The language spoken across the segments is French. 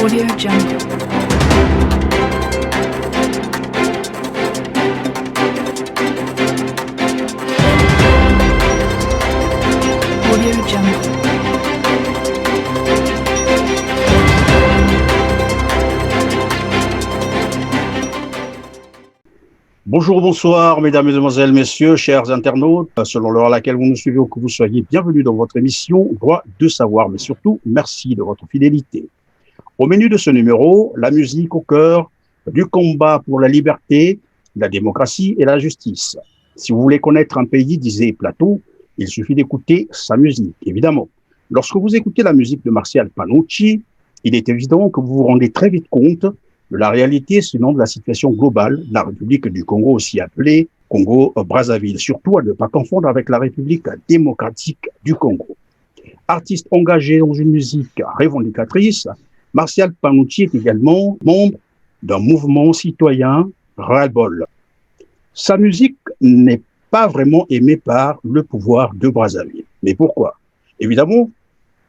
Audio Jungle. Audio Jungle. Bonjour, bonsoir, mesdames, mesdemoiselles, messieurs, chers internautes. Selon l'heure à laquelle vous nous suivez ou que vous soyez, bienvenue dans votre émission Droit de savoir, mais surtout, merci de votre fidélité. Au menu de ce numéro, la musique au cœur du combat pour la liberté, la démocratie et la justice. Si vous voulez connaître un pays, disait Platon, il suffit d'écouter sa musique, évidemment. Lorsque vous écoutez la musique de Martial Panucci, il est évident que vous vous rendez très vite compte de la réalité, sinon de la situation globale de la République du Congo, aussi appelée Congo-Brazzaville, surtout à ne pas confondre avec la République démocratique du Congo. Artiste engagé dans une musique revendicatrice, Martial Panucci est également membre d'un mouvement citoyen ras-le-bol. Sa musique n'est pas vraiment aimée par le pouvoir de Brazzaville. Mais pourquoi? Évidemment,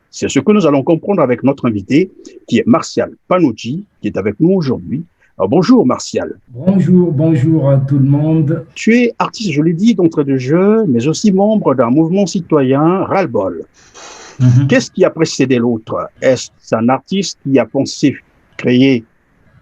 c'est ce que nous allons comprendre avec notre invité, qui est Martial Panucci, qui est avec nous aujourd'hui. Bonjour Martial. Bonjour à tout le monde. Tu es artiste, je l'ai dit, d'entrée de jeu, mais aussi membre d'un mouvement citoyen ras-le-bol. Qu'est-ce qui a précédé l'autre? Est-ce un artiste qui a pensé créer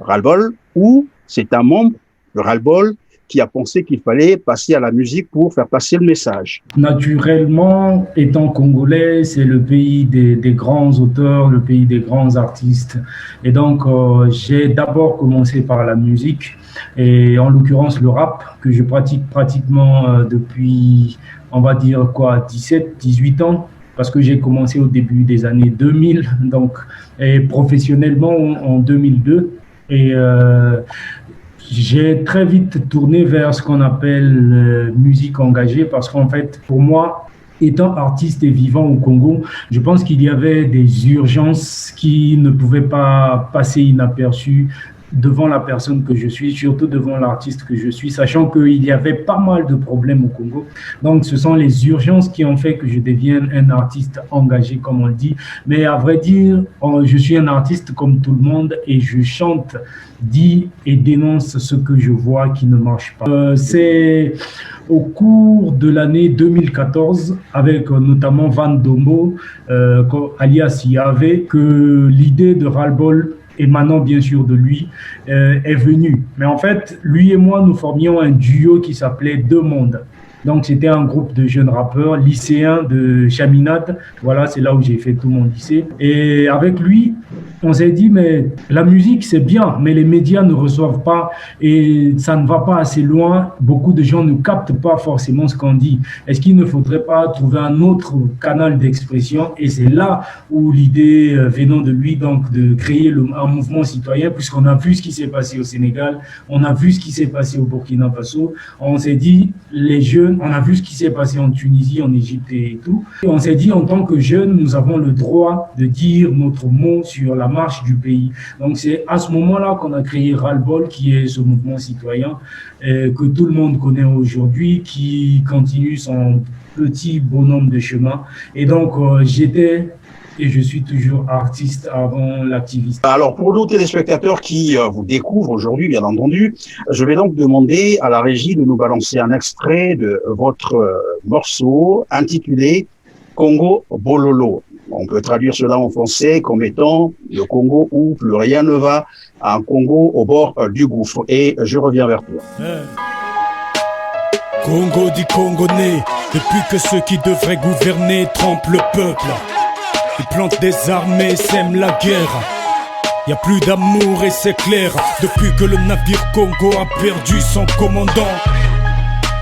ras-le-bol ou c'est un membre de ras-le-bol qui a pensé qu'il fallait passer à la musique pour faire passer le message? Naturellement, étant congolais, c'est le pays des grands auteurs, le pays des grands artistes. Et donc, j'ai d'abord commencé par la musique, et en l'occurrence le rap, que je pratique pratiquement depuis, on va dire 17, 18 ans, parce que j'ai commencé au début des années 2000, donc, et professionnellement en 2002. Et j'ai très vite tourné vers ce qu'on appelle musique engagée parce qu'en fait, pour moi, étant artiste et vivant au Congo, je pense qu'il y avait des urgences qui ne pouvaient pas passer inaperçues devant la personne que je suis, surtout devant l'artiste que je suis, sachant qu'il y avait pas mal de problèmes au Congo. Donc, ce sont les urgences qui ont fait que je devienne un artiste engagé, comme on le dit. Mais à vrai dire, je suis un artiste comme tout le monde et je chante, dis et dénonce ce que je vois qui ne marche pas. C'est au cours de l'année 2014, avec notamment Van Dombo, alias Yahvé, que l'idée de ras-le-bol émanant bien sûr de lui, est venu. Mais en fait, lui et moi, nous formions un duo qui s'appelait Deux Mondes. Donc, c'était un groupe de jeunes rappeurs lycéens de Chaminade. Voilà, c'est là où j'ai fait tout mon lycée. Et avec lui, on s'est dit, mais la musique, c'est bien, mais les médias ne reçoivent pas et ça ne va pas assez loin. Beaucoup de gens ne captent pas forcément ce qu'on dit. Est-ce qu'il ne faudrait pas trouver un autre canal d'expression? Et c'est là où l'idée venant de lui, donc, de créer un mouvement citoyen, puisqu'on a vu ce qui s'est passé au Sénégal, on a vu ce qui s'est passé au Burkina Faso. On s'est dit, les jeunes, on a vu ce qui s'est passé en Tunisie, en Égypte et tout. Et on s'est dit, en tant que jeunes, nous avons le droit de dire notre mot sur la marche du pays. Donc, c'est à ce moment-là qu'on a créé ras-le-bol, qui est ce mouvement citoyen que tout le monde connaît aujourd'hui, qui continue son petit bonhomme de chemin. Et donc, j'étais et je suis toujours artiste avant l'activiste. Alors, pour nos téléspectateurs qui vous découvrent aujourd'hui, bien entendu, je vais donc demander à la régie de nous balancer un extrait de votre morceau intitulé Congo Bololo. On peut traduire cela en français comme étant le Congo où plus rien ne va, un Congo au bord du gouffre. Et je reviens vers toi. Congo dit Congonais, depuis que ceux qui devraient gouverner trompent le peuple. Ils plantent des armées, sèment la guerre. Y a plus d'amour et c'est clair. Depuis que le navire Congo a perdu son commandant,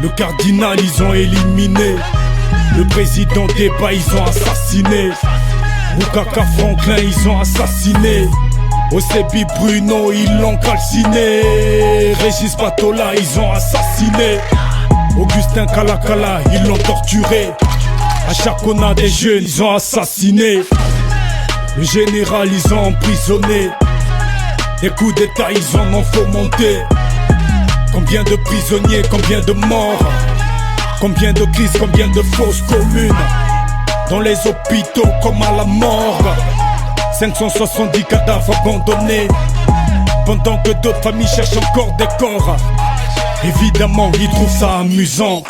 le cardinal ils ont éliminé, le président Débat ils ont assassiné, Bukaka Franklin ils ont assassiné, Osebi Bruno ils l'ont calciné, Régis Patola ils ont assassiné, Augustin Kalakala ils l'ont torturé. À Chakona des jeunes, ils ont assassiné. Le général, ils ont emprisonné. Des coups d'état, ils en ont fomenté. Combien de prisonniers, combien de morts, combien de crises, combien de fausses communes. Dans les hôpitaux comme à la morgue. 570 cadavres abandonnés, pendant que d'autres familles cherchent encore des corps. Évidemment, ils trouvent ça amusant.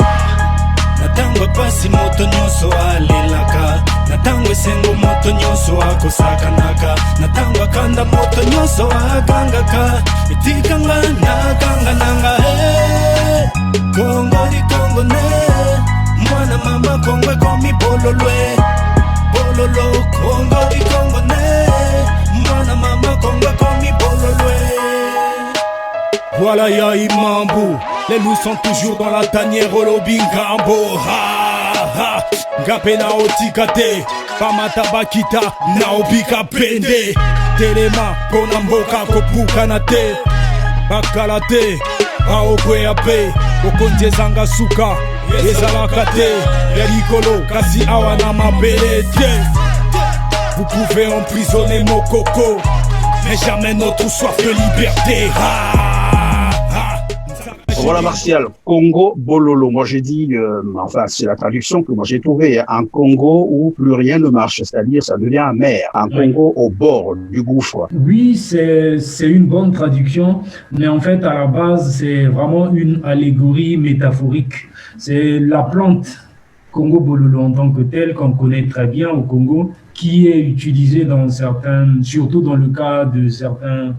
Natangwe pasi moto nyonso alelaka, natangwe sengo moto nyonso akosakanaka, natangwe kanda moto nyonso agangaka, itikanga naganga nanga. Hey, Congo di Congo ne, mwana mama Congo komi bololwe, bololo. Congo di Congo ne, mwana mama Congo komi bololwe. Voilà ya Imambu, les loups sont toujours dans la tanière au lobingambo. Ha ha, Ngape na otikate, Pamata bakita na obika pende. Telema pona mboka kopuka na te, bakalate, baokwe ape, okonje zanga suka, ezalaka te, yalikolo kasi awa na mabele te. Vous pouvez emprisonner mon coco, mais jamais notre soif de liberté. Voilà Martial, Congo Bololo. Moi j'ai dit, enfin c'est la traduction que moi j'ai trouvée, un Congo où plus rien ne marche, c'est-à-dire ça devient amer, un Congo au bord du gouffre. Oui, c'est une bonne traduction, mais en fait à la base c'est vraiment une allégorie métaphorique. C'est la plante Congo Bololo en tant que telle qu'on connaît très bien au Congo, qui est utilisée dans certains, surtout dans le cas de certains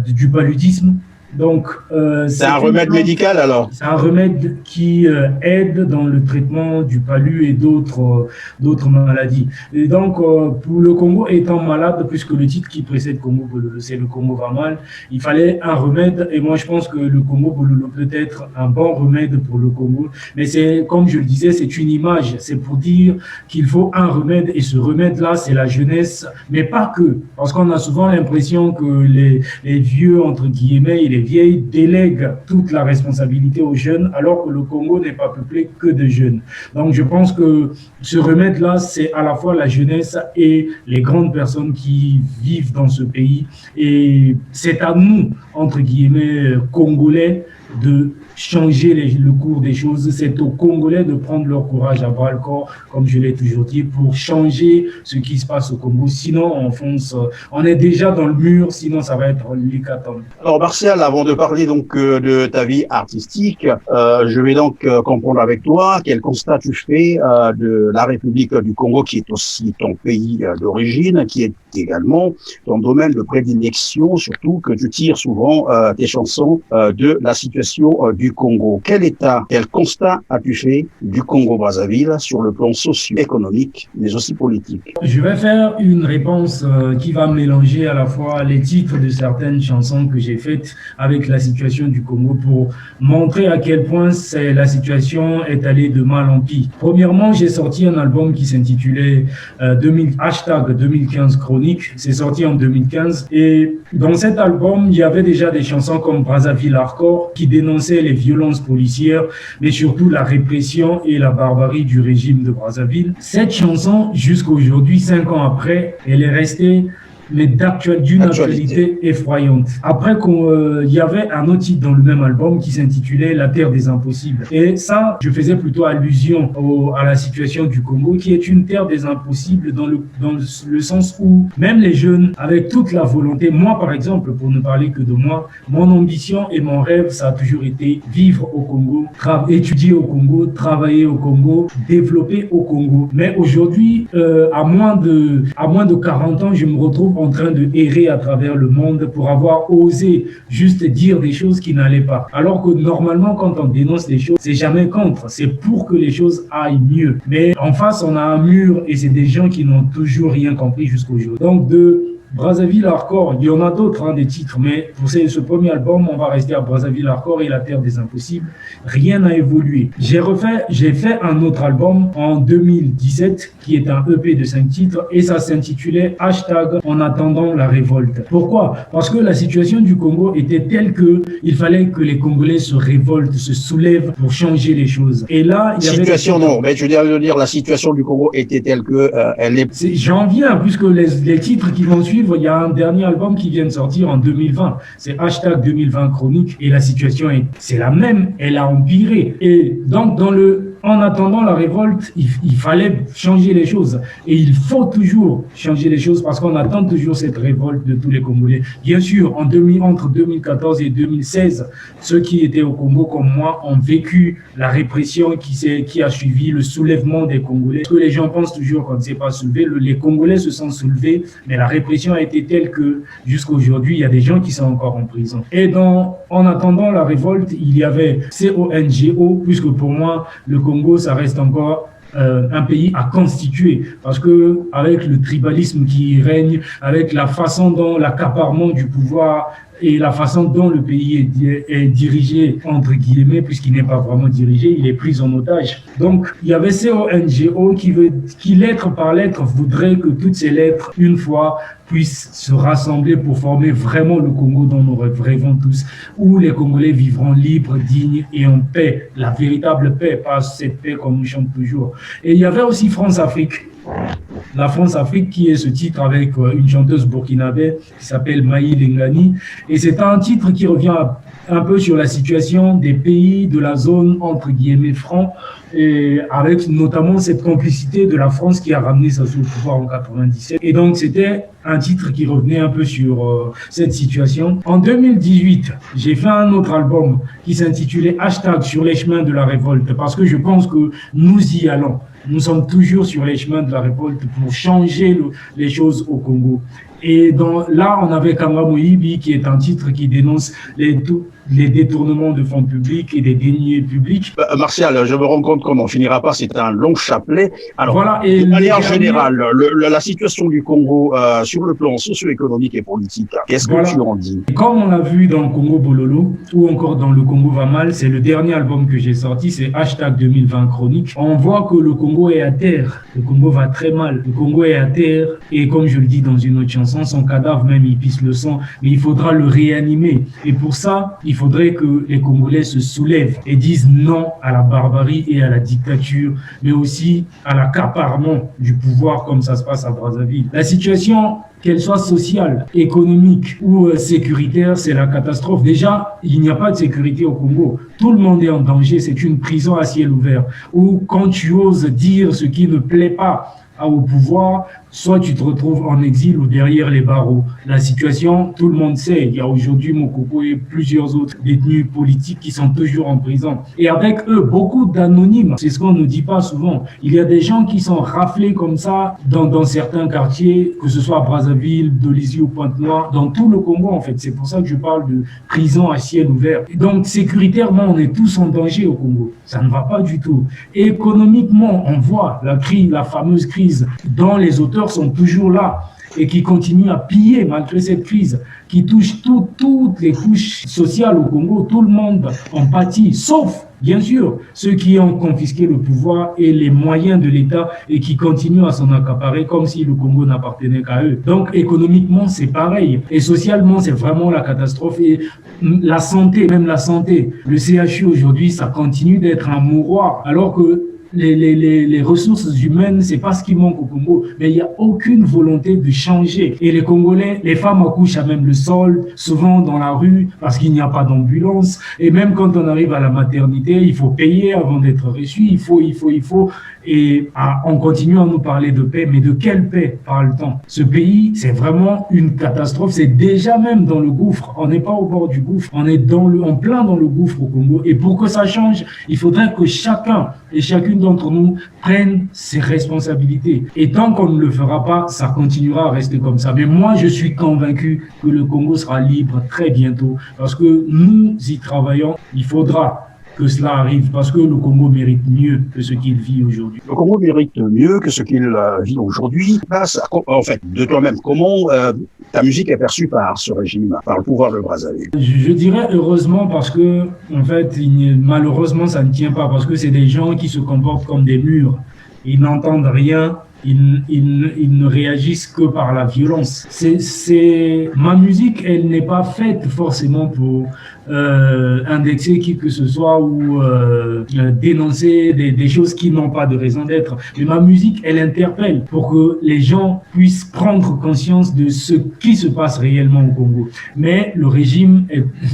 du paludisme. Donc, c'est un remède médical alors? C'est un remède qui aide dans le traitement du palu et d'autres maladies. Et donc, pour le Congo étant malade, puisque le titre qui précède Congo Bololo, c'est le Congo va mal, il fallait un remède. Et moi, je pense que le Congo Bololo peut être un bon remède pour le Congo. Mais c'est, comme je le disais, c'est une image. C'est pour dire qu'il faut un remède. Et ce remède-là, c'est la jeunesse. Mais pas que. Parce qu'on a souvent l'impression que les vieux, entre guillemets, et les vieilles délèguent toute la responsabilité aux jeunes, alors que le Congo n'est pas peuplé que de jeunes. Donc je pense que ce remède-là, c'est à la fois la jeunesse et les grandes personnes qui vivent dans ce pays. Et c'est à nous, entre guillemets, Congolais, de changer le cours des choses. C'est aux Congolais de prendre leur courage à bras le corps, comme je l'ai toujours dit, pour changer ce qui se passe au Congo. Sinon, on est déjà dans le mur, sinon ça va être l'hécatombe. Alors Martial, avant de parler donc de ta vie artistique, je vais donc comprendre avec toi quel constat tu fais de la République du Congo, qui est aussi ton pays d'origine, qui est également ton domaine de prédilection, surtout que tu tires souvent tes chansons de la situation du Congo. Quel constat as-tu fait du Congo-Brazzaville sur le plan socio-économique, mais aussi politique? Je vais faire une réponse qui va mélanger à la fois les titres de certaines chansons que j'ai faites avec la situation du Congo pour montrer à quel point la situation est allée de mal en pis. Premièrement, j'ai sorti un album qui s'intitulait #2015 Chronique. C'est sorti en 2015 et dans cet album, il y avait déjà des chansons comme Brazzaville Hardcore qui dénonçaient les violences policières, mais surtout la répression et la barbarie du régime de Brazzaville. Cette chanson, jusqu'à aujourd'hui, 5 ans après, elle est restée d'une actualité effroyante. Après, il y avait un autre titre dans le même album qui s'intitulait La Terre des Impossibles. Et ça, je faisais plutôt allusion à la situation du Congo, qui est une terre des impossibles dans le sens où même les jeunes, avec toute la volonté, moi par exemple, pour ne parler que de moi, mon ambition et mon rêve, ça a toujours été vivre au Congo, étudier au Congo, travailler au Congo, développer au Congo. Mais aujourd'hui, à moins de 40 ans, je me retrouve en train de errer à travers le monde pour avoir osé juste dire des choses qui n'allaient pas. Alors que normalement, quand on dénonce des choses, c'est jamais contre, c'est pour que les choses aillent mieux. Mais en face, on a un mur et c'est des gens qui n'ont toujours rien compris jusqu'aujourd'hui. Donc de Brazzaville Hardcore, il y en a d'autres, des titres, mais pour ce premier album, on va rester à Brazzaville Hardcore et La Terre des Impossibles. Rien n'a évolué. J'ai fait un autre album en 2017 qui est un EP de 5 titres et ça s'intitulait #En attendant la révolte. Pourquoi? Parce que la situation du Congo était telle que il fallait que les Congolais se révoltent, se soulèvent pour changer les choses. Et là, il y avait non, mais je veux dire la situation du Congo était telle que elle est. J'en viens puisque les titres qui vont suivre. Il y a un dernier album qui vient de sortir en 2020. C'est #2020 Chronique et la situation c'est la même. Elle a empiré. Et donc, dans le en attendant la révolte, il fallait changer les choses. Et il faut toujours changer les choses parce qu'on attend toujours cette révolte de tous les Congolais. Bien sûr, entre 2014 et 2016, ceux qui étaient au Congo comme moi ont vécu la répression qui a suivi le soulèvement des Congolais. Parce que les gens pensent toujours qu'on ne s'est pas soulevé. Les Congolais se sont soulevés, mais la répression a été telle que jusqu'à aujourd'hui, il y a des gens qui sont encore en prison. Et en attendant la révolte, il y avait CONGO, puisque pour moi, le Congo, ça reste encore un pays à constituer, parce que avec le tribalisme qui règne, avec la façon dont l'accaparement du pouvoir et la façon dont le pays est dirigé, entre guillemets, puisqu'il n'est pas vraiment dirigé, il est pris en otage. Donc, il y avait CONGO qui lettre par lettre, voudrait que toutes ces lettres, une fois, puissent se rassembler pour former vraiment le Congo dont nous rêvons tous, où les Congolais vivront libres, dignes et en paix, la véritable paix, pas cette paix qu'on nous chante toujours. Et il y avait aussi France-Afrique. La France-Afrique, qui est ce titre avec une chanteuse burkinabé qui s'appelle Maï Lengani. Et c'est un titre qui revient un peu sur la situation des pays de la zone, entre guillemets, francs, et avec notamment cette complicité de la France qui a ramené ça sous le pouvoir en 97. Et donc, c'était un titre qui revenait un peu sur cette situation. En 2018, j'ai fait un autre album qui s'intitulait # sur les chemins de la révolte, parce que je pense que nous y allons. Nous sommes toujours sur les chemins de la révolte pour changer les choses au Congo. Et là, on avait Kanga Moïbi, qui est un titre qui dénonce les détournements de fonds publics et des deniers publics. Martial, je me rends compte qu'on n'en finira pas, c'est un long chapelet. Alors, voilà, et de manière générale, la situation du Congo sur le plan socio-économique et politique, qu'est-ce que tu en dis? Comme on l'a vu dans le Congo Bololo, ou encore dans le Congo va mal, c'est le dernier album que j'ai sorti, c'est # 2020 Chronique. On voit que le Congo est à terre, le Congo va très mal, le Congo est à terre, et comme je le dis dans une autre chanson, son cadavre même, il pisse le sang, mais il faudra le réanimer. Et pour ça, il faudrait que les Congolais se soulèvent et disent non à la barbarie et à la dictature, mais aussi à l'accaparement du pouvoir comme ça se passe à Brazzaville. La situation, qu'elle soit sociale, économique ou sécuritaire, c'est la catastrophe. Déjà, il n'y a pas de sécurité au Congo. Tout le monde est en danger. C'est une prison à ciel ouvert. Ou quand tu oses dire ce qui ne plaît pas au pouvoir, soit tu te retrouves en exil ou derrière les barreaux. La situation, tout le monde sait. Il y a aujourd'hui Mokoko et plusieurs autres détenus politiques qui sont toujours en prison. Et avec eux, beaucoup d'anonymes. C'est ce qu'on ne dit pas souvent. Il y a des gens qui sont raflés comme ça dans certains quartiers, que ce soit à Brazzaville, Dolisie ou Pointe-Noire, dans tout le Congo en fait. C'est pour ça que je parle de prison à ciel ouvert. Et donc sécuritairement, on est tous en danger au Congo. Ça ne va pas du tout. Et économiquement, on voit la fameuse crise dont les auteurs sont toujours là et qui continuent à piller malgré cette crise, qui touche toutes les couches sociales au Congo. Tout le monde en pâtit, sauf, bien sûr, ceux qui ont confisqué le pouvoir et les moyens de l'État et qui continuent à s'en accaparer comme si le Congo n'appartenait qu'à eux. Donc, économiquement, c'est pareil. Et socialement, c'est vraiment la catastrophe. Et la santé, même la santé, le CHU aujourd'hui, ça continue d'être un mouroir, alors que les ressources humaines, c'est pas ce qui manque au Congo, mais il n'y a aucune volonté de changer. Et les Congolais, les femmes accouchent à même le sol, souvent dans la rue, parce qu'il n'y a pas d'ambulance. Et même quand on arrive à la maternité, il faut payer avant d'être reçu. Il faut. Et on continue à nous parler de paix, mais de quelle paix parle-t-on? Ce pays, c'est vraiment une catastrophe. C'est déjà même dans le gouffre. On n'est pas au bord du gouffre. On est en plein dans le gouffre au Congo. Et pour que ça change, il faudrait que chacun et chacune d'entre nous prenne ses responsabilités. Et tant qu'on ne le fera pas, ça continuera à rester comme ça. Mais moi, je suis convaincu que le Congo sera libre très bientôt parce que nous y travaillons. Il faudra que cela arrive parce que le Congo mérite mieux que ce qu'il vit aujourd'hui. Le Congo mérite mieux que ce qu'il vit aujourd'hui. En fait, de toi-même, comment ta musique est perçue par ce régime, par le pouvoir de Brazzaville? Je dirais heureusement parce que, en fait, malheureusement, ça ne tient pas parce que c'est des gens qui se comportent comme des murs. Ils n'entendent rien ils ne réagissent que par la violence. Ma musique, elle n'est pas faite forcément pour indexer qui que ce soit ou dénoncer des choses qui n'ont pas de raison d'être. Mais ma musique, elle interpelle pour que les gens puissent prendre conscience de ce qui se passe réellement au Congo. Mais le régime,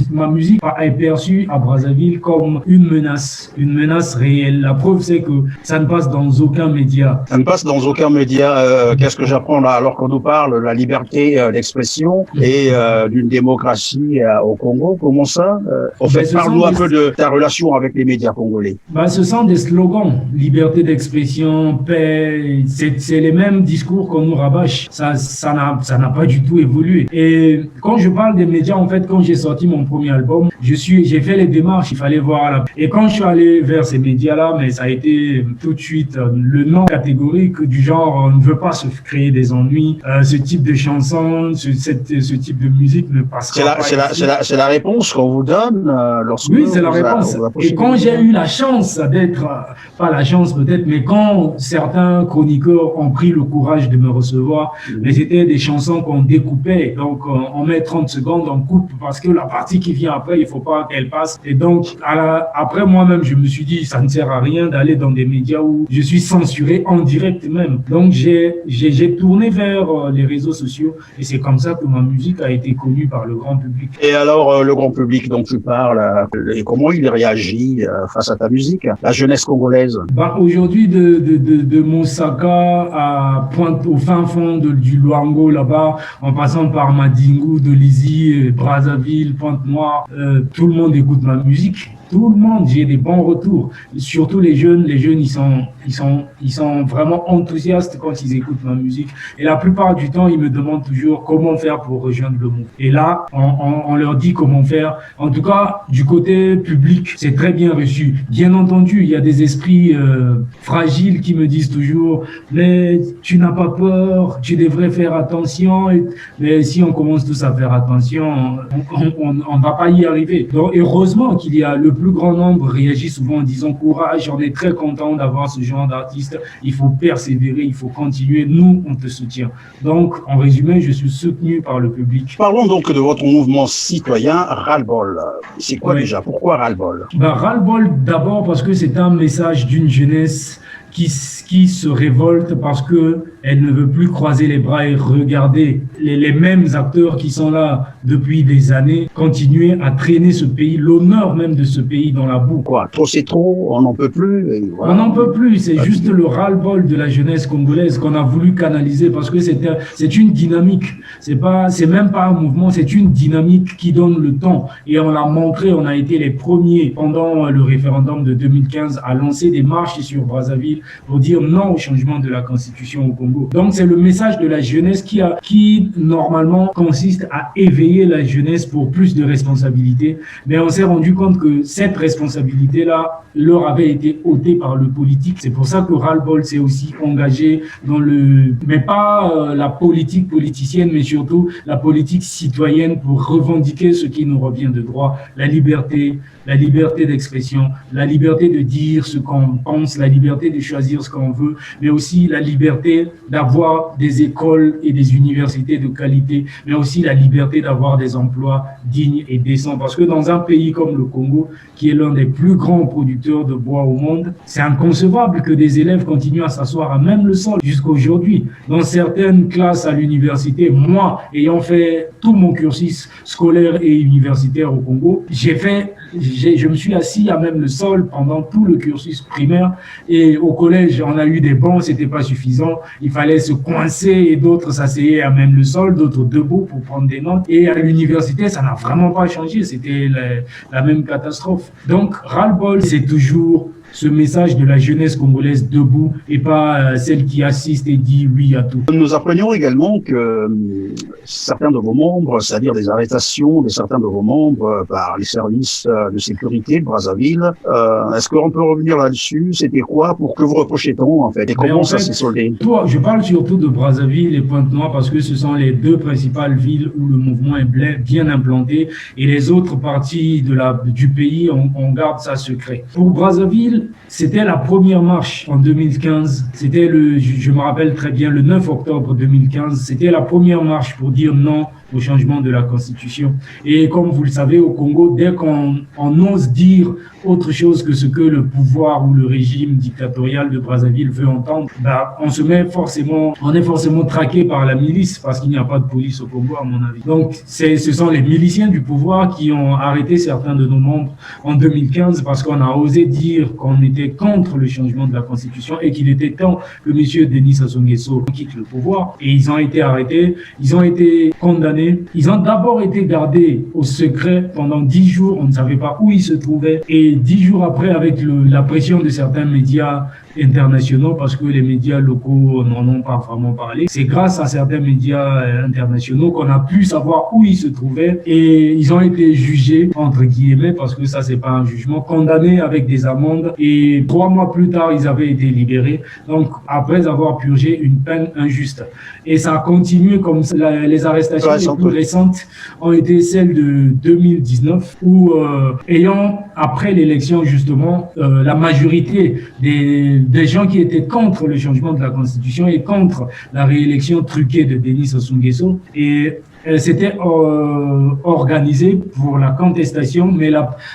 ma musique est perçue à Brazzaville comme une menace réelle. La preuve, c'est que ça ne passe dans aucun média. Ça ne passe dans aucun média. Qu'est-ce que j'apprends là alors qu'on nous parle de la liberté d'expression et d'une démocratie au Congo? Comment ça? En fait, parle-nous un peu de ta relation avec les médias congolais. Ce sont des slogans, liberté d'expression, paix, c'est les mêmes discours qu'on nous rabâche. Ça n'a pas du tout évolué. Et quand je parle des médias, en fait, quand j'ai sorti mon premier album, j'ai fait les démarches, il fallait voir là. Et quand je suis allé vers ces médias-là, mais ça a été tout de suite le non catégorique du genre, on ne veut pas se créer des ennuis, ce type de chanson, ce type de musique ne passera pas. C'est la réponse qu'on vous donne lorsque oui, c'est la réponse. Et quand j'ai eu la chance d'être, pas la chance peut-être, mais quand certains chroniqueurs ont pris le courage de me recevoir, mais c'était des chansons qu'on découpait. Donc, on met 30 secondes, on coupe parce que la partie qui vient après, il faut pas qu'elle passe. Et donc, après moi-même, je me suis dit, ça ne sert à rien d'aller dans des médias où je suis censuré en direct même. Donc, j'ai tourné vers les réseaux sociaux et c'est comme ça que ma musique a été connue par le grand public. Et alors, le grand public dont tu parles, et comment il réagit face à ta musique, la jeunesse congolaise? Aujourd'hui, de Moussaka à Pointe, au fin fond du Luango, là-bas, en passant par Madingu, de Lizy, Brazzaville, Pointe-Noire, tout le monde écoute ma musique. Tout le monde, j'ai des bons retours. Surtout les jeunes, ils sont vraiment enthousiastes quand ils écoutent ma musique. Et la plupart du temps, ils me demandent toujours comment faire pour rejoindre le mouvement. Et là, on leur dit comment faire. En tout cas, du côté public, c'est très bien reçu. Bien entendu, il y a des esprits fragiles qui me disent toujours, mais tu n'as pas peur, tu devrais faire attention. Mais si on commence tous à faire attention, on va pas y arriver. Donc, heureusement qu'il y a le plus grand nombre réagit souvent en disant courage, on est très content d'avoir ce genre d'artiste, il faut persévérer, il faut continuer, nous on te soutient. Donc en résumé, je suis soutenu par le public. Parlons donc de votre mouvement citoyen Ras-le-Bol. C'est quoi déjà? Pourquoi Ras-le-Bol? Ras-le-Bol d'abord parce que c'est un message d'une jeunesse qui se révolte parce que elle ne veut plus croiser les bras et regarder les mêmes acteurs qui sont là depuis des années continuer à traîner ce pays, l'honneur même de ce pays dans la boue. Quoi? Trop c'est trop, on n'en peut plus. Et voilà. On n'en peut plus, c'est juste le ras-le-bol de la jeunesse congolaise qu'on a voulu canaliser parce que c'est une dynamique. C'est même pas un mouvement, c'est une dynamique qui donne le temps. Et on l'a montré, on a été les premiers pendant le référendum de 2015 à lancer des marches sur Brazzaville pour dire non au changement de la constitution au Congo. Donc c'est le message de la jeunesse qui normalement consiste à éveiller la jeunesse pour plus de responsabilités. Mais on s'est rendu compte que cette responsabilité-là leur avait été ôtée par le politique. C'est pour ça que Ras-le-Bol s'est aussi engagé dans mais pas la politique politicienne, mais surtout la politique citoyenne pour revendiquer ce qui nous revient de droit, la liberté d'expression, la liberté de dire ce qu'on pense, la liberté de choisir ce qu'on veut, mais aussi la liberté d'avoir des écoles et des universités de qualité, mais aussi la liberté d'avoir des emplois dignes et décents. Parce que dans un pays comme le Congo, qui est l'un des plus grands producteurs de bois au monde, c'est inconcevable que des élèves continuent à s'asseoir à même le sol jusqu'à aujourd'hui. Dans certaines classes à l'université, moi, ayant fait tout mon cursus scolaire et universitaire au Congo, je me suis assis à même le sol pendant tout le cursus primaire et au collège, on a eu des bancs, c'était pas suffisant. Il fallait se coincer et d'autres s'asseyaient à même le sol, d'autres debout pour prendre des notes. Et à l'université, ça n'a vraiment pas changé. C'était la même catastrophe. Donc, ras-le-bol, c'est toujours ce message de la jeunesse congolaise debout et pas celle qui assiste et dit oui à tout. Nous apprenions également que certains de vos membres, c'est-à-dire des arrestations de certains de vos membres par les services de sécurité de Brazzaville, est-ce qu'on peut revenir là-dessus? C'était quoi? Pour que vous reprochiez-on en fait? Et comment ça s'est soldé? Je parle surtout de Brazzaville et Pointe-Noire parce que ce sont les deux principales villes où le mouvement est bien implanté et les autres parties du pays, on garde ça secret. Pour Brazzaville, Brazzaville, c'était la première marche en 2015. C'était je me rappelle très bien, le 9 octobre 2015, c'était la première marche pour dire non au changement de la Constitution. Et comme vous le savez, au Congo, dès qu'on ose dire autre chose que ce que le pouvoir ou le régime dictatorial de Brazzaville veut entendre, on est forcément traqué par la milice parce qu'il n'y a pas de police au Congo, à mon avis. Donc, ce sont les miliciens du pouvoir qui ont arrêté certains de nos membres en 2015 parce qu'on a osé dire qu'on était contre le changement de la Constitution et qu'il était temps que M. Denis Sassou Nguesso quitte le pouvoir. Et ils ont été arrêtés, ils ont été condamnés. Ils ont d'abord été gardés au secret pendant 10 jours. On ne savait pas où ils se trouvaient. Et 10 jours après, avec la pression de certains médias internationaux, parce que les médias locaux n'en ont pas vraiment parlé, c'est grâce à certains médias internationaux qu'on a pu savoir où ils se trouvaient. Et ils ont été jugés, entre guillemets, parce que ça, c'est pas un jugement, condamnés avec des amendes. Et 3 mois plus tard, ils avaient été libérés. Donc, après avoir purgé une peine injuste. Et ça a continué comme ça. Les arrestations les plus récentes ont été celles de 2019 où, après l'élection justement, la majorité des gens qui étaient contre le changement de la Constitution et contre la réélection truquée de Denis Sassou Nguesso s'étaient organisés pour la contestation, mais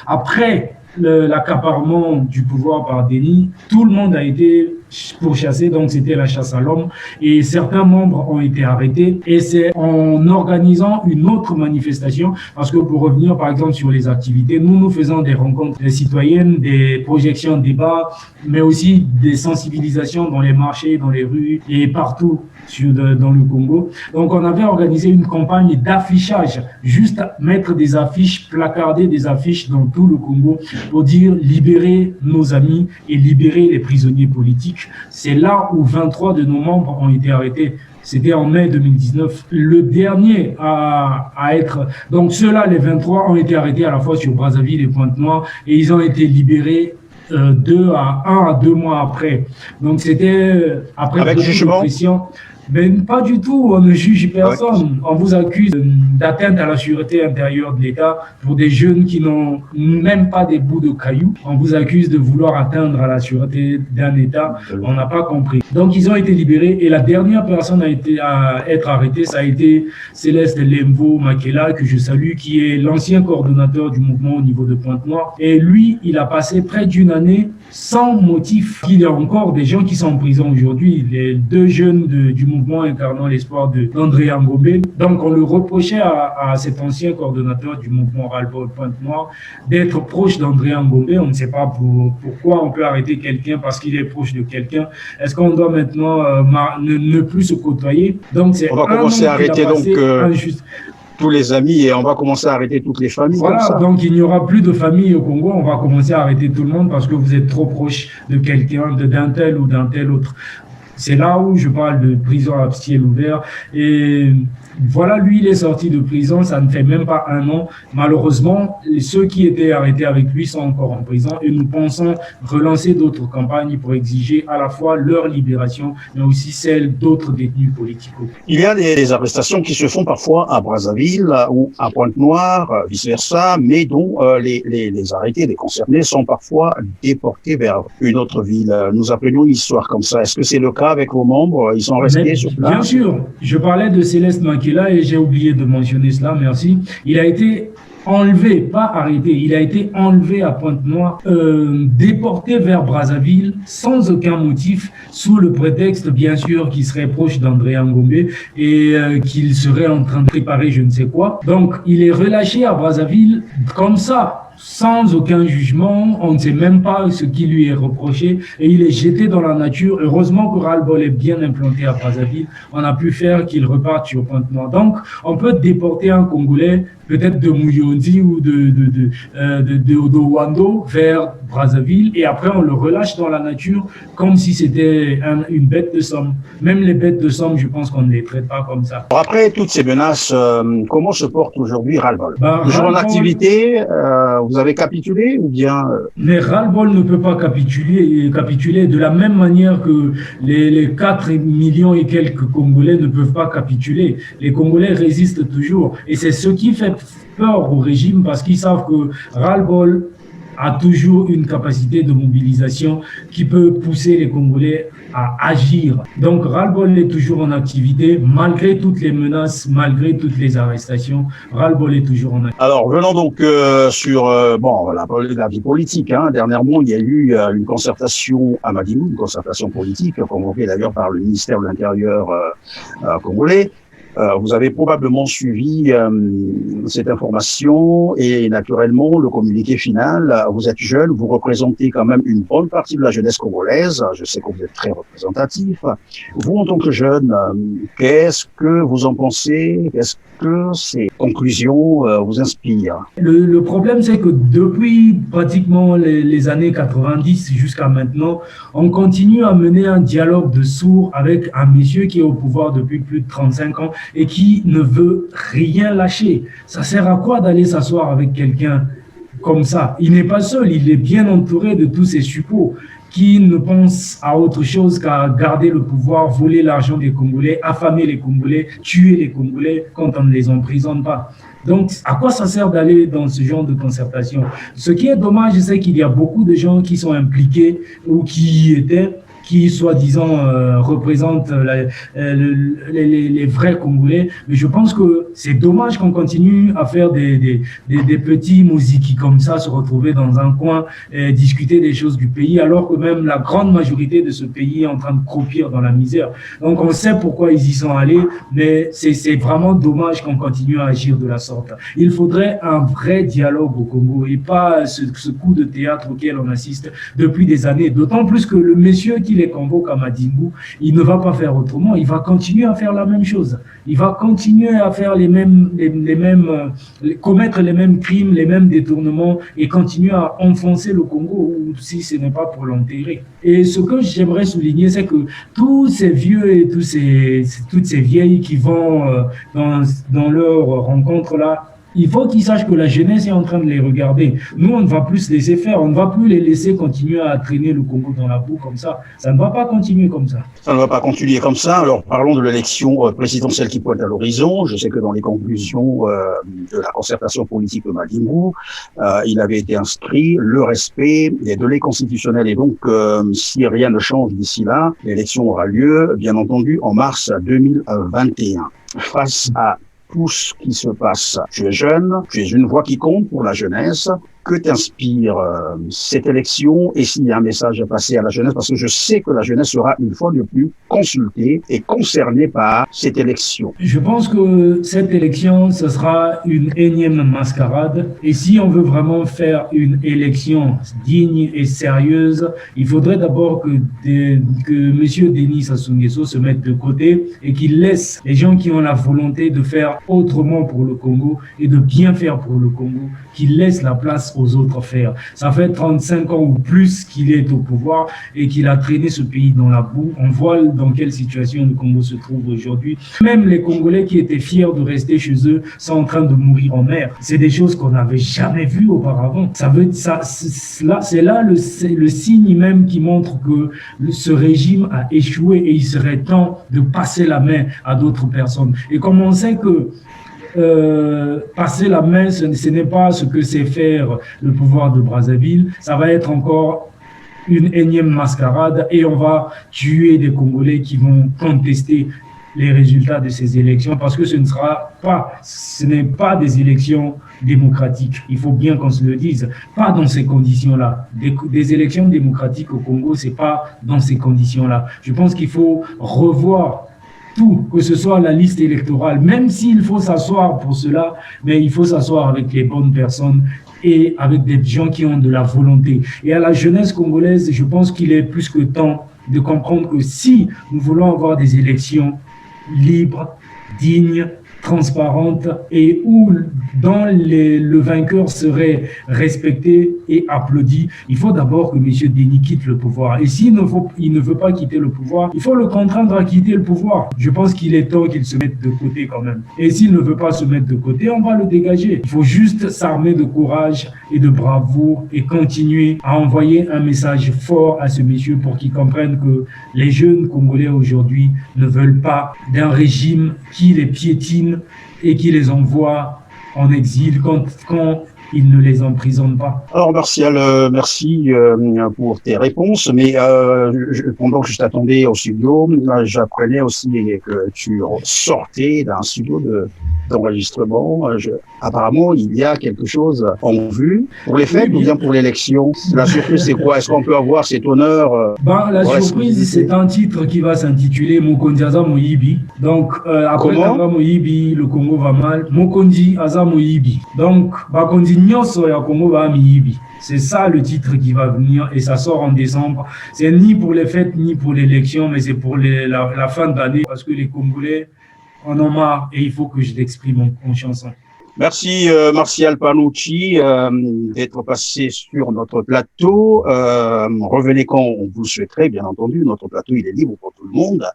après l'accaparement du pouvoir par Denis, tout le monde a été pourchassé, donc c'était la chasse à l'homme et certains membres ont été arrêtés et c'est en organisant une autre manifestation, parce que pour revenir par exemple sur les activités, nous faisons des rencontres citoyennes, des projections, débats, mais aussi des sensibilisations dans les marchés, dans les rues et partout dans le Congo. Donc on avait organisé une campagne d'affichage, juste mettre des affiches, placarder des affiches dans tout le Congo pour dire libérer nos amis et libérer les prisonniers politiques. C'est là où 23 de nos membres ont été arrêtés. C'était en mai 2019. Le dernier à être... Donc ceux-là, les 23, ont été arrêtés à la fois sur Brazzaville et Pointe-Noire et ils ont été libérés 1 à 2 mois après. Donc c'était après avec jugement. Mais pas du tout, on ne juge personne. On vous accuse d'atteinte à la sûreté intérieure de l'État pour des jeunes qui n'ont même pas des bouts de cailloux. On vous accuse de vouloir atteindre à la sûreté d'un État. On n'a pas compris. Donc ils ont été libérés et la dernière personne à être arrêtée, ça a été Céleste Lemvo Makela, que je salue, qui est l'ancien coordonnateur du mouvement au niveau de Pointe-Noire. Et lui, il a passé près d'1 année sans motif. Il y a encore des gens qui sont en prison aujourd'hui. Les 2 jeunes du mouvement incarnant l'espoir d'André Ngombe. Donc on le reprochait à cet ancien coordonnateur du mouvement Ras-le-Bol Pointe-Noire d'être proche d'André Ngombe. On ne sait pas pourquoi on peut arrêter quelqu'un parce qu'il est proche de quelqu'un. Est-ce qu'on doit maintenant ne plus se côtoyer? Donc c'est on va commencer à arrêter tous les amis et on va commencer à arrêter toutes les familles. Voilà, donc il n'y aura plus de famille au Congo, on va commencer à arrêter tout le monde parce que vous êtes trop proche de quelqu'un, d'un tel ou d'un tel autre. C'est là où je parle de prison à ciel ouvert. Et voilà, lui, il est sorti de prison, ça ne fait même pas 1 an. Malheureusement, ceux qui étaient arrêtés avec lui sont encore en prison et nous pensons relancer d'autres campagnes pour exiger à la fois leur libération, mais aussi celle d'autres détenus politiques. Il y a des arrestations qui se font parfois à Brazzaville ou à Pointe-Noire, vice-versa, mais dont les arrêtés, les concernés sont parfois déportés vers une autre ville. Nous apprenons une histoire comme ça. Est-ce que c'est le cas avec vos membres? Ils sont restés sur place? Bien sûr. Je parlais de Céleste Makela et j'ai oublié de mentionner cela, merci. Il a été enlevé, pas arrêté, il a été enlevé à Pointe-Noire, déporté vers Brazzaville sans aucun motif, sous le prétexte bien sûr qu'il serait proche d'André Ngombe et qu'il serait en train de préparer je ne sais quoi. Donc il est relâché à Brazzaville comme ça, sans aucun jugement, on ne sait même pas ce qui lui est reproché et il est jeté dans la nature. Heureusement que Ras-le-Bol est bien implanté à Brazzaville, on a pu faire qu'il reparte sur Pointe-Noire. Donc, on peut déporter un Congolais, peut-être de Mouyondi ou de Wando vers Brazzaville et après on le relâche dans la nature comme si c'était une bête de somme. Même les bêtes de somme, je pense qu'on ne les traite pas comme ça. Après toutes ces menaces, comment se porte aujourd'hui Ras-le-Bol? Toujours en activité, vous avez capitulé ou bien Mais Ras-le-Bol ne peut pas capituler de la même manière que les 4 millions et quelques Congolais ne peuvent pas capituler. Les Congolais résistent toujours et c'est ce qui fait peur au régime parce qu'ils savent que Ras-le-Bol a toujours une capacité de mobilisation qui peut pousser les Congolais à agir. Donc, Ras-le-Bol est toujours en activité, malgré toutes les menaces, malgré toutes les arrestations. Ras-le-Bol est toujours en activité. Alors, venons donc sur la vie politique. Dernièrement, il y a eu une concertation à Madimou, une concertation politique convoquée d'ailleurs par le ministère de l'Intérieur congolais. Vous avez probablement suivi cette information et naturellement le communiqué final. Vous êtes jeune, vous représentez quand même une bonne partie de la jeunesse congolaise. Je sais que vous êtes très représentatif. Vous, en tant que jeune, qu'est-ce que vous en pensez? Qu'est-ce que ces conclusions vous inspirent? Le problème, c'est que depuis pratiquement les années 90 jusqu'à maintenant, on continue à mener un dialogue de sourds avec un monsieur qui est au pouvoir depuis plus de 35 ans et qui ne veut rien lâcher. Ça sert à quoi d'aller s'asseoir avec quelqu'un comme ça? Il n'est pas seul, il est bien entouré de tous ses suppôts qui ne pensent à autre chose qu'à garder le pouvoir, voler l'argent des Congolais, affamer les Congolais, tuer les Congolais quand on ne les emprisonne pas. Donc, à quoi ça sert d'aller dans ce genre de concertation? Ce qui est dommage, c'est qu'il y a beaucoup de gens qui sont impliqués ou qui y étaient, qui soi-disant représentent les vrais Congolais. Mais je pense que c'est dommage qu'on continue à faire des petits musiques comme ça, se retrouver dans un coin, discuter des choses du pays, alors que même la grande majorité de ce pays est en train de croupir dans la misère. Donc on sait pourquoi ils y sont allés, mais c'est vraiment dommage qu'on continue à agir de la sorte. Il faudrait un vrai dialogue au Congo et pas ce coup de théâtre auquel on assiste depuis des années. D'autant plus que le monsieur qui les convoque à Madimou, il ne va pas faire autrement, il va continuer à faire la même chose. Il va continuer à faire commettre les mêmes crimes, les mêmes détournements et continuer à enfoncer le Congo, si ce n'est pas pour l'enterrer. Et ce que j'aimerais souligner, c'est que tous ces vieux et toutes ces vieilles qui vont dans leur rencontre-là, il faut qu'ils sachent que la jeunesse est en train de les regarder. Nous, on ne va plus se laisser faire. On ne va plus les laisser continuer à traîner le Congo dans la boue comme ça. Ça ne va pas continuer comme ça. Ça ne va pas continuer comme ça. Alors, parlons de l'élection présidentielle qui pointe à l'horizon. Je sais que dans les conclusions de la concertation politique de Madimou, il avait été inscrit le respect des délais constitutionnels. Et donc, si rien ne change d'ici là, l'élection aura lieu, bien entendu, en mars 2021. Face à tout ce qui se passe. Tu es jeune, tu es une voix qui compte pour la jeunesse. Que t'inspire cette élection et s'il y a un message à passer à la jeunesse? Parce que je sais que la jeunesse sera une fois de plus consultée et concernée par cette élection. Je pense que cette élection, ce sera une énième mascarade. Et si on veut vraiment faire une élection digne et sérieuse, il faudrait d'abord que M. Denis Sassou Nguesso se mette de côté et qu'il laisse les gens qui ont la volonté de faire autrement pour le Congo et de bien faire pour le Congo, qu'il laisse la place aux autres faire. Ça fait 35 ans ou plus qu'il est au pouvoir et qu'il a traîné ce pays dans la boue. On voit dans quelle situation le Congo se trouve aujourd'hui. Même les Congolais qui étaient fiers de rester chez eux sont en train de mourir en mer. C'est des choses qu'on n'avait jamais vues auparavant. C'est là le signe même qui montre que ce régime a échoué et il serait temps de passer la main à d'autres personnes. Et comme on sait que passer la main, ce n'est pas ce que sait faire le pouvoir de Brazzaville. Ça va être encore une énième mascarade et on va tuer des Congolais qui vont contester les résultats de ces élections parce que ce n'est pas des élections démocratiques. Il faut bien qu'on se le dise. Pas dans ces conditions-là. Des élections démocratiques au Congo, c'est pas dans ces conditions-là. Je pense qu'il faut revoir tout, que ce soit la liste électorale, même s'il faut s'asseoir pour cela, mais il faut s'asseoir avec les bonnes personnes et avec des gens qui ont de la volonté. Et à la jeunesse congolaise, je pense qu'il est plus que temps de comprendre que si nous voulons avoir des élections libres, dignes, transparentes et où le vainqueur serait respecté et applaudi, il faut d'abord que M. Denis quitte le pouvoir. Et s'il ne veut pas quitter le pouvoir, il faut le contraindre à quitter le pouvoir. Je pense qu'il est temps qu'il se mette de côté quand même. Et s'il ne veut pas se mettre de côté, on va le dégager. Il faut juste s'armer de courage et de bravoure et continuer à envoyer un message fort à ce monsieur pour qu'il comprenne que les jeunes Congolais aujourd'hui ne veulent pas d'un régime qui les piétine et qui les envoie en exil. Quand il ne les emprisonne pas. Alors Martial, merci pour tes réponses, mais pendant que je t'attendais au studio, j'apprenais aussi que tu sortais d'un studio d'enregistrement. Apparemment, il y a quelque chose en vue pour les fêtes ou bien pour l'élection. La surprise, c'est quoi? Est-ce qu'on peut avoir cet honneur La surprise, c'est un titre qui va s'intituler Mokondi Aza Moyibi. Donc, après Tanga Moyibi, le Congo va mal. Mokondi Aza Moyibi. Donc, Bakondi Nyoso ya Congo va Moyibi. C'est ça le titre qui va venir et ça sort en décembre. C'est ni pour les fêtes ni pour l'élection, mais c'est pour la fin d'année parce que les Congolais en ont marre et il faut que je l'exprime en chanson. Merci Martial Panucci d'être passé sur notre plateau. Revenez quand on vous le souhaiterait, bien entendu. Notre plateau, il est libre pour tout le monde.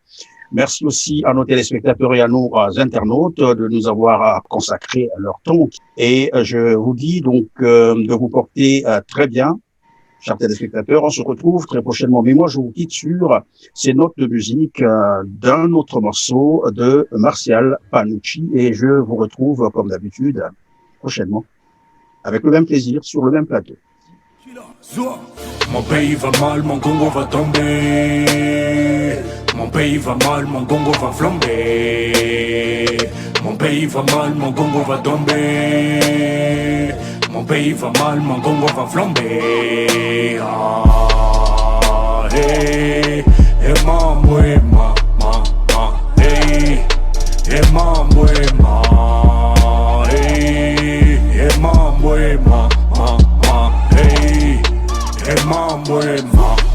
Merci aussi à nos téléspectateurs et à nos internautes de nous avoir consacré leur temps. Et je vous dis donc de vous porter très bien, chers téléspectateurs. On se retrouve très prochainement. Mais moi, je vous quitte sur ces notes de musique d'un autre morceau de Martial Panucci. Et je vous retrouve, comme d'habitude, prochainement, avec le même plaisir, sur le même plateau. Mon pays va mal, mon Congo va tomber. Mon pays va mal, mon Congo va flamber. Mon pays va mal, mon Congo va tomber. Mon pays va mal, mon Congo va flamber. Ah, hey, hey, mamwe, hey, hey, mamwe, hey, hey, mamwe, hey, hey, mamwe.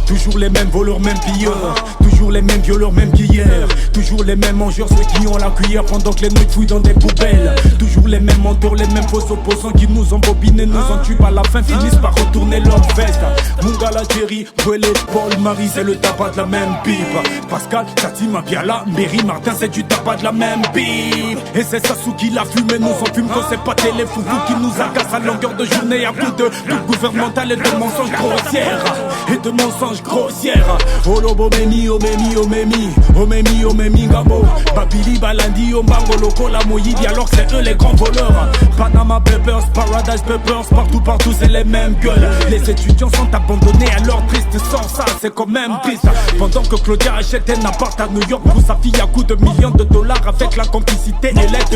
Toujours les mêmes voleurs, mêmes pilleurs. Toujours les mêmes violeurs, même qu'hier. Toujours les mêmes mangeurs, ceux qui ont la cuillère pendant que les nuits fouillent dans des poubelles. Toujours les mêmes menteurs, les mêmes faux opposants qui nous embobinent et nous entubent à la fin, finissent par retourner leur veste. Mungala, Thierry, Brûlé, Paul, Marie, c'est le tabac de la même pipe. Pascal, Fatima, Biala, Berry, Martin, c'est du tabac de la même pipe. Et c'est Sassou qui la fume et nous en fume quand c'est pas Téléfoufou qui nous agace à longueur de journée à coup de pub gouvernementale et de mensonges grossières. Et de mensonges grossières. Olobo, Meni, Omemi, Omemi, Omemi, Omemi, Gabo, Babili, Balandi, Ombango, Loco, la Moyibi, alors c'est eux les grands voleurs. Panama Papers, Paradise Papers, partout c'est les mêmes gueules. Les étudiants sont abandonnés à leur triste sort, ça c'est quand même triste. Pendant que Claudia achète un appart à New York pour sa fille à coups de millions de dollars avec la complicité et l'aide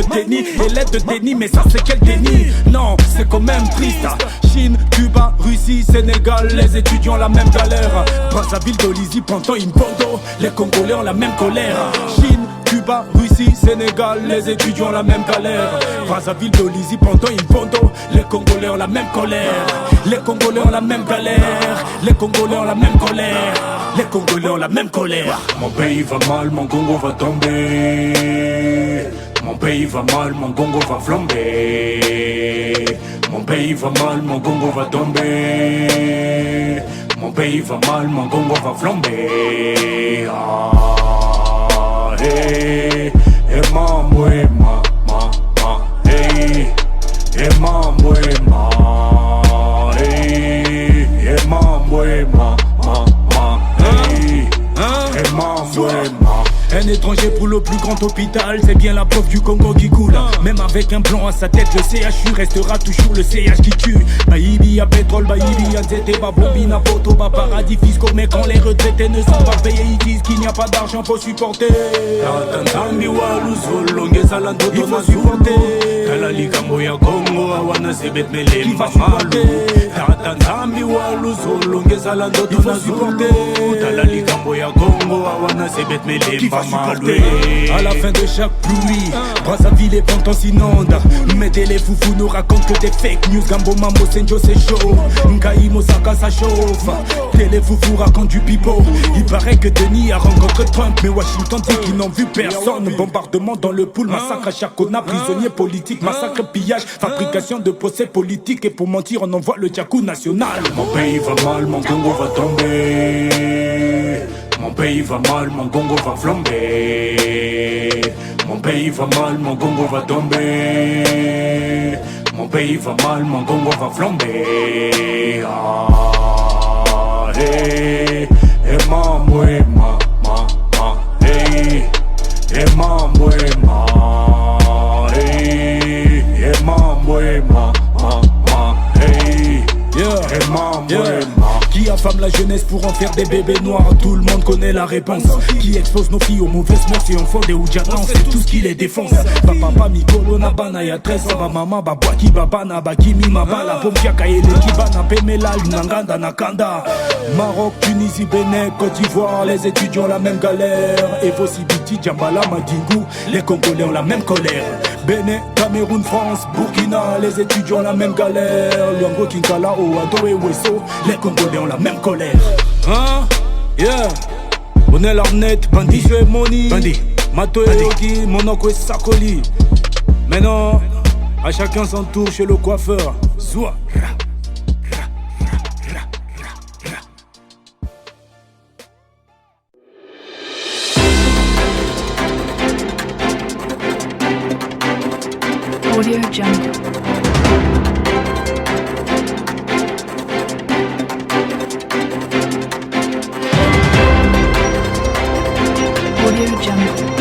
de déni, mais ça c'est quel déni? Non, c'est quand même triste. Chine, Cuba, Russie, Sénégal, les étudiants la même galère. Brazzaville, Dolisie, Panton, Impondo, les Congolais ont la même colère. Chine, Cuba, Russie, Sénégal, les étudiants ont la même galère. Brazzaville, Dolisie, Panton, Impondo, les Congolais ont la même colère. Les Congolais ont la même galère. Les Congolais ont la même colère. Les Congolais ont la même colère. Mon pays va mal, mon Congo va tomber. Mon pays va mal, mon Congo va flamber. Mon pays va mal, mon Congo va tomber. Mon pays va mal, mon Congo va flamber. Ah, hey, hey, mamwe, hey, hey, mamwe, hey, hey, mamwe, hey, hey, mamwe. Un étranger pour le plus grand hôpital, c'est bien la preuve du Congo qui coule. Même avec un plan à sa tête, le CHU restera toujours le CH qui tue. Baïbi à pétrole, Baïbi à Nzete, Babombi, Poto, paradis fiscaux. Mais quand les retraités ne sont pas payés, ils disent qu'il n'y a pas d'argent pour supporter. Il faut supporter. Qui va supporter? Il faut supporter. Qui va supporter? À la fin de chaque pluie, Brazzaville et Panton s'inondent. Mais les foufous nous racontent que des fake news. Gambo Mambo Senjo c'est chaud, Nkaï Mosaka ça chauffe. Télé foufous racontent du pipeau. Il paraît que Denis a rencontré Trump, mais Washington dit qu'ils n'ont vu personne. Bombardement dans le pool, massacre à Chakona, prisonniers politiques, massacre, pillage, fabrication de procès politiques. Et pour mentir on envoie le Tchakou national. Mon pays va mal, mon Congo va tomber. Mon pays va mal, mon Congo va flamber. Mon pays va mal, mon Congo va tomber. Mon pays va mal, mon Congo va flamber. Ah, hey, hey, mamwe, hey, hey, mamwe, hey, hey, mamwe, affame la jeunesse pour en faire des bébés noirs. Tout le monde connaît la réponse. Qui expose nos filles aux mauvaises mœurs et en font des oudjadans, c'est tout ce qui les défonce. Papa Mikolo na bana ya 13 ans, maman babwaki babana bakimi mabala pomkia kaele kibana pemela nanganda nakanda. Maroc, Tunisie, Bénin, Côte d'Ivoire, les étudiants la même galère. Et Sibiti, Djambala, Madingou, les Congolais ont la même colère. Bénin, Cameroun, France, Burkina, les étudiants ont la même galère. Luango, Kinkala, Oado et Wesso, les Congolais ont la même colère. Hein? Yeah. On est l'arnette, bandit, je money. Bandit. Mato et Yogi, Monoko et Sakoli. Maintenant, à chacun son tour chez le coiffeur. Zoua. Audio Jungle. Audio Jungle.